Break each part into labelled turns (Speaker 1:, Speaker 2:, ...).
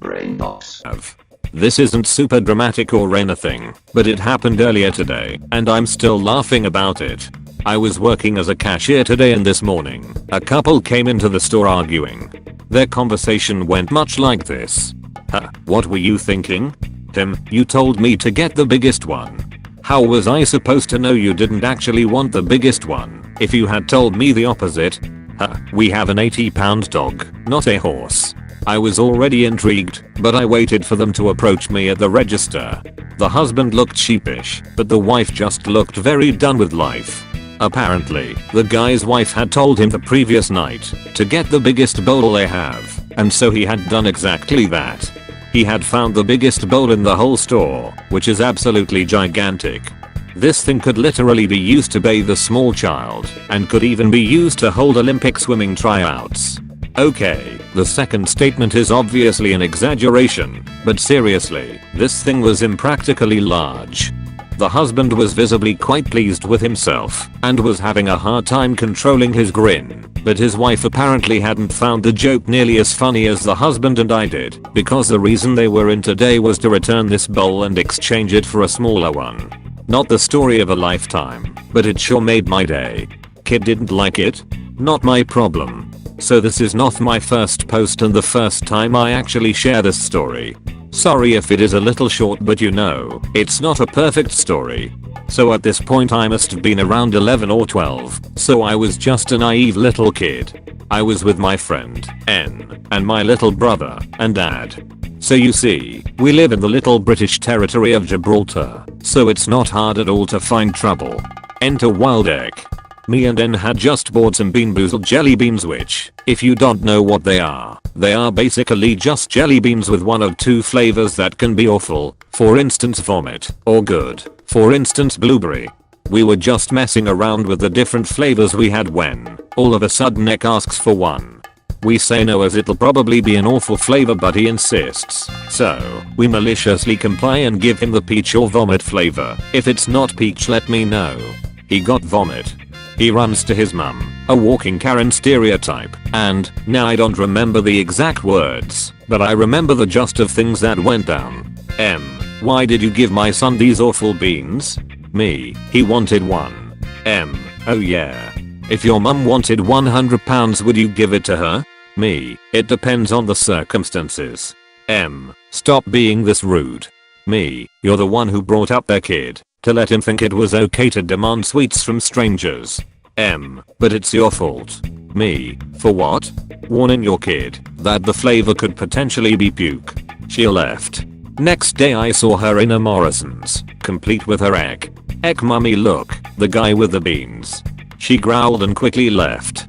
Speaker 1: Brain box.
Speaker 2: This isn't super dramatic or anything, but it happened earlier today, and I'm still laughing about it. I was working as a cashier today and this morning, a couple came into the store arguing. Their conversation went much like this. What were you thinking? Tim, you told me to get the biggest one. How was I supposed to know you didn't actually want the biggest one if you had told me the opposite? We have an 80-pound dog, not a horse. I was already intrigued, but I waited for them to approach me at the register. The husband looked sheepish, but the wife just looked very done with life. Apparently, the guy's wife had told him the previous night to get the biggest bowl they have, and so he had done exactly that. He had found the biggest bowl in the whole store, which is absolutely gigantic. This thing could literally be used to bathe a small child, and could even be used to hold Olympic swimming tryouts. Okay, the second statement is obviously an exaggeration, but seriously, this thing was impractically large. The husband was visibly quite pleased with himself, and was having a hard time controlling his grin, but his wife apparently hadn't found the joke nearly as funny as the husband and I did, because the reason they were in today was to return this bowl and exchange it for a smaller one. Not the story of a lifetime, but it sure made my day. Kid didn't like it? Not my problem. So this is not my first post and the first time I actually share this story. Sorry if it is a little short, but you know, it's not a perfect story. So at this point I must have been around 11 or 12, so I was just a naive little kid. I was with my friend, N, and my little brother, and dad. So you see, we live in the little British territory of Gibraltar, so it's not hard at all to find trouble. Enter Wild Egg. Me and N had just bought some Bean Boozled jelly beans, which, if you don't know what they are basically just jelly beans with one of two flavors that can be awful, for instance vomit, or good, for instance blueberry. We were just messing around with the different flavors we had when, all of a sudden Nick asks for one. We say no as it'll probably be an awful flavor, but he insists, so we maliciously comply and give him the peach or vomit flavor. If it's not peach, let me know. He got vomit. He runs to his mum, a walking Karen stereotype, and, now I don't remember the exact words, but I remember the gist of things that went down. Why did you give my son these awful beans? Me, he wanted one. Oh yeah. If your mum wanted £100, would you give it to her? Me, it depends on the circumstances. Stop being this rude. Me, you're the one who brought up their kid, to let him think it was okay to demand sweets from strangers. But it's your fault. Me, for what? Warning your kid that the flavor could potentially be puke. She left. Next day I saw her in a Morrison's, complete with her egg. Egg mummy look, the guy with the beans. She growled and quickly left.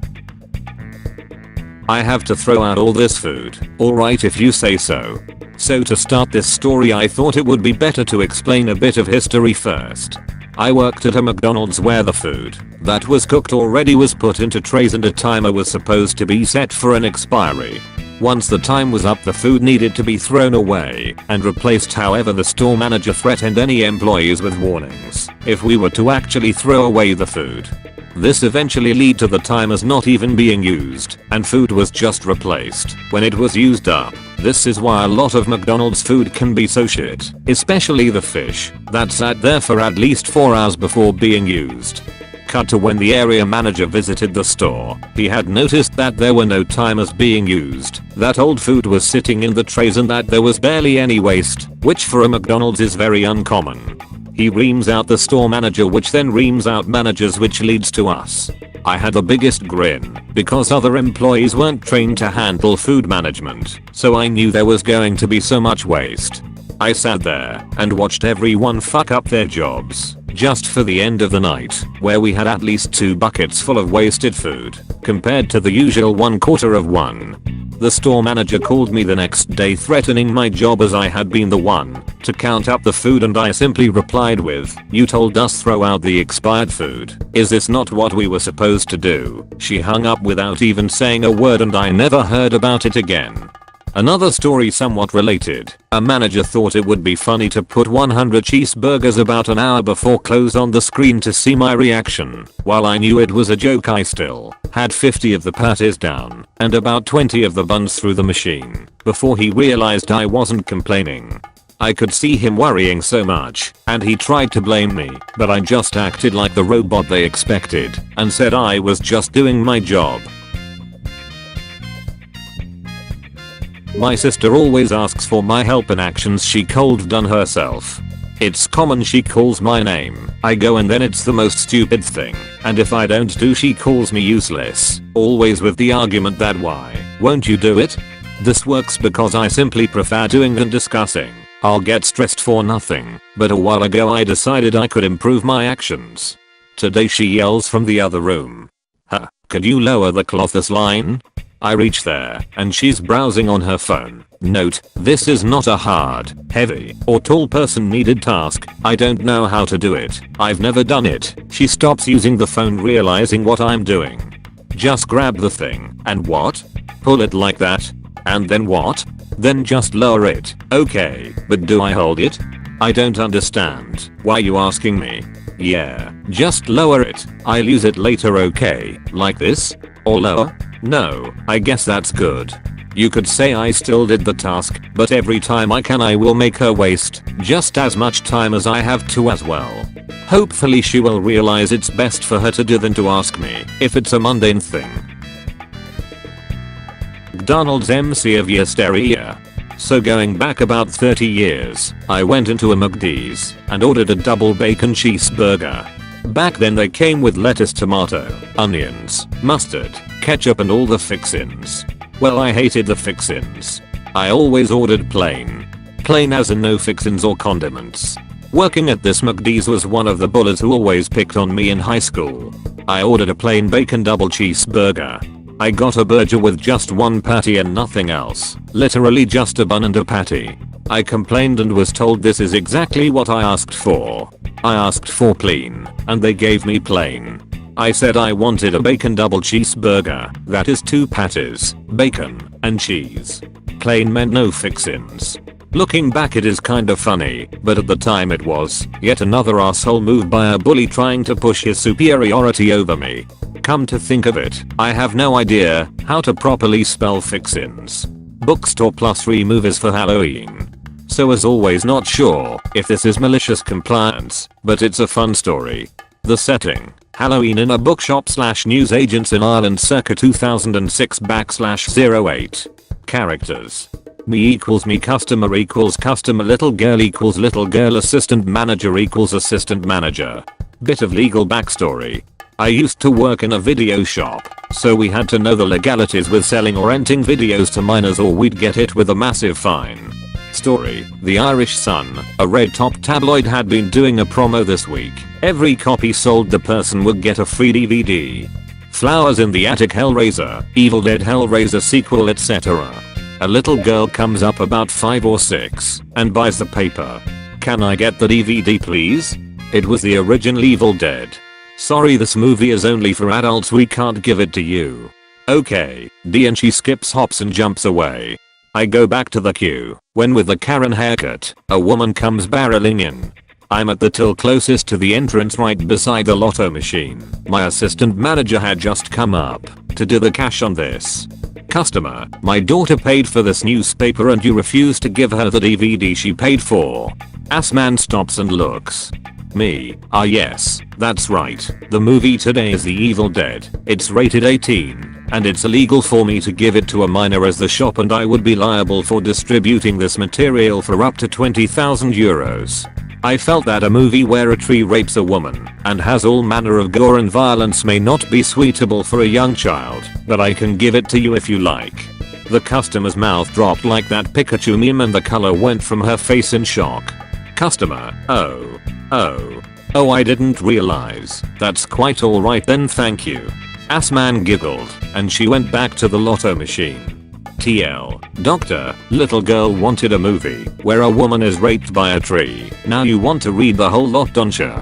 Speaker 2: I have to throw out all this food, alright if you say so. So to start this story I thought it would be better to explain a bit of history first. I worked at a McDonald's where the food that was cooked already was put into trays and a timer was supposed to be set for an expiry. Once the time was up, the food needed to be thrown away and replaced. However, the store manager threatened any employees with warnings if we were to actually throw away the food. This eventually led to the timers not even being used, and food was just replaced when it was used up. This is why a lot of McDonald's food can be so shit, especially the fish, that sat there for at least 4 hours before being used. Cut to when the area manager visited the store. He had noticed that there were no timers being used, that old food was sitting in the trays, and that there was barely any waste, which for a McDonald's is very uncommon. He reams out the store manager, which then reams out managers, which leads to us. I had the biggest grin, because other employees weren't trained to handle food management, so I knew there was going to be so much waste. I sat there and watched everyone fuck up their jobs, just for the end of the night, where we had at least 2 buckets full of wasted food, compared to the usual 1/4 of one. The store manager called me the next day threatening my job as I had been the one to count up the food, and I simply replied with, "You told us throw out the expired food. Is this not what we were supposed to do?" She hung up without even saying a word, and I never heard about it again. Another story somewhat related. A manager thought it would be funny to put 100 cheeseburgers about an hour before close on the screen to see my reaction. While I knew it was a joke, I still had 50 of the patties down and about 20 of the buns through the machine before he realized I wasn't complaining. I could see him worrying so much, and he tried to blame me, but I just acted like the robot they expected and said I was just doing my job. My sister always asks for my help in actions she cold done herself. It's common she calls my name, I go and then it's the most stupid thing, and if I don't do she calls me useless, always with the argument that why won't you do it? This works because I simply prefer doing than discussing. I'll get stressed for nothing, but a while ago I decided I could improve my actions. Today she yells from the other room. "Huh, could you lower the cloth this line?" I reach there, and she's browsing on her phone. Note, this is not a hard, heavy, or tall person needed task. I don't know how to do it. I've never done it. She stops using the phone realizing what I'm doing. Just grab the thing, and what? Pull it like that? And then what? Then just lower it. Okay, but do I hold it? I don't understand. Why you asking me? Yeah, just lower it. I'll use it later, okay? Like this? Or lower? No, I guess that's good. You could say I still did the task, but every time I can I will make her waste just as much time as I have to as well. Hopefully she will realize it's best for her to do than to ask me if it's a mundane thing. McDonald's MC of Yesteryear. So going back about 30 years, I went into a McD's and ordered a double bacon cheeseburger. Back then they came with lettuce, tomato, onions, mustard, ketchup and all the fixins. Well, I hated the fixins. I always ordered plain. Plain as in no fixins or condiments. Working at this McD's was one of the bullies who always picked on me in high school. I ordered a plain bacon double cheeseburger. I got a burger with just one patty and nothing else. Literally just a bun and a patty. I complained and was told this is exactly what I asked for. I asked for plain, and they gave me plain. I said I wanted a bacon double cheeseburger, that is 2 patties, bacon, and cheese. Plain meant no fixins. Looking back it is kinda funny, but at the time it was yet another asshole move by a bully trying to push his superiority over me. Come to think of it, I have no idea how to properly spell fixins. Bookstore plus removers for Halloween. So as always not sure if this is malicious compliance, but it's a fun story. The setting, Halloween in a bookshop / newsagents in Ireland circa 2006/08. Characters. Me equals me, customer equals customer, little girl equals little girl, assistant manager equals assistant manager. Bit of legal backstory. I used to work in a video shop, so we had to know the legalities with selling or renting videos to minors or we'd get hit with a massive fine. Story, The Irish Sun, a red top tabloid had been doing a promo this week. Every copy sold the person would get a free DVD. Flowers in the Attic, Hellraiser, Evil Dead Hellraiser sequel, etc. A little girl comes up about 5 or 6 and buys the paper. Can I get the DVD please? It was the original Evil Dead. Sorry, this movie is only for adults, we can't give it to you. Okay, D, and she skips, hops and jumps away. I go back to the queue, when with the Karen haircut, a woman comes barreling in. I'm at the till closest to the entrance right beside the lotto machine. My assistant manager had just come up to do the cash on this. Customer, my daughter paid for this newspaper and you refuse to give her the DVD she paid for. Ass man stops and looks. Me, ah yes, that's right, the movie today is The Evil Dead. It's rated 18, and it's illegal for me to give it to a minor as the shop, and I would be liable for distributing this material for up to 20,000 euros. I felt that a movie where a tree rapes a woman and has all manner of gore and violence may not be suitable for a young child, but I can give it to you if you like. The customer's mouth dropped like that Pikachu meme and the color went from her face in shock. Customer, oh, I didn't realize. That's quite alright then, thank you. Assman giggled, and she went back to the lotto machine. TL, doctor, little girl wanted a movie where a woman is raped by a tree. Now you want to read the whole lot, don't ya?